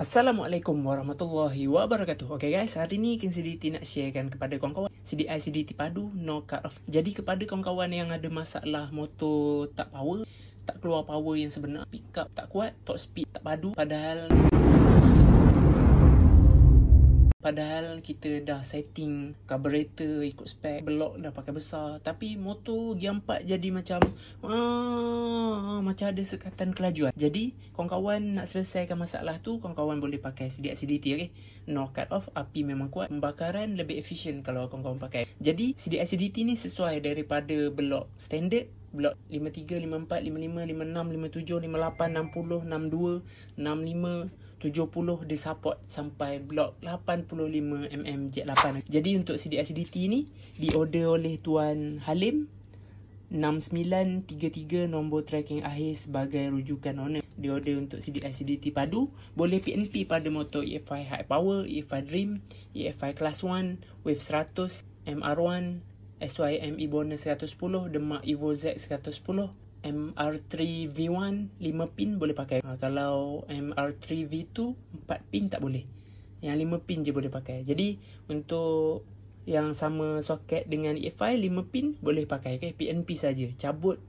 Assalamualaikum warahmatullahi wabarakatuh. Okay guys, hari ni King CDT nak sharekan kepada kawan-kawan CDI CDT padu no cut off. Jadi kepada kawan-kawan yang ada masalah motor tak power, tak keluar power yang sebenar, pick up tak kuat, top speed tak padu, Padahal kita dah setting carburetor ikut spek, block dah pakai besar, tapi motor gear 4 jadi macam ada sekatan kelajuan. Jadi kawan-kawan nak selesaikan masalah tu, kawan-kawan boleh pakai CDI CDT, okay? No cut off, api memang kuat, pembakaran lebih efisien kalau kawan-kawan pakai. Jadi CDI CDT ni sesuai daripada block standard, blok 53, 54, 55, 56, 57, 58, 60, 62, 65, 70 dia support sampai blok 85mm Jet 8. Jadi untuk CDI CDT ni diorder oleh Tuan Halim 6933 nombor tracking akhir sebagai rujukan owner. Diorder untuk CDI CDT padu, boleh PNP pada motor EFI High Power, EFI Dream, EFI Class 1, Wave 100, MR1, SYME Bonus 110, Demak Evo Z 110, MR3 V1 5 pin boleh pakai. Kalau MR3 V2 4 pin tak boleh. Yang 5 pin je boleh pakai. Jadi untuk yang sama soket dengan EFI 5 pin boleh pakai, okay? PNP saja. Cabut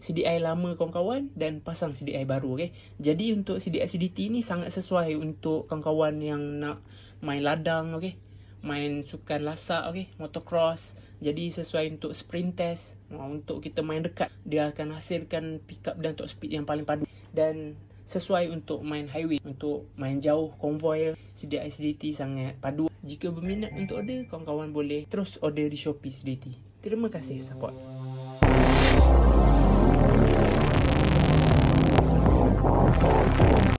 CDI lama kawan-kawan dan pasang CDI baru, okay? Jadi untuk CDI CDT ni sangat sesuai untuk kawan-kawan yang nak main ladang, okay? Main sukan lasak, okay? Motocross. Jadi sesuai untuk sprint test, untuk kita main dekat, dia akan hasilkan pick up dan top speed yang paling padu. Dan sesuai untuk main highway, untuk main jauh konvoi, CDI CDT sangat padu. Jika berminat untuk order, kawan-kawan boleh terus order di Shopee CDT. Terima kasih support.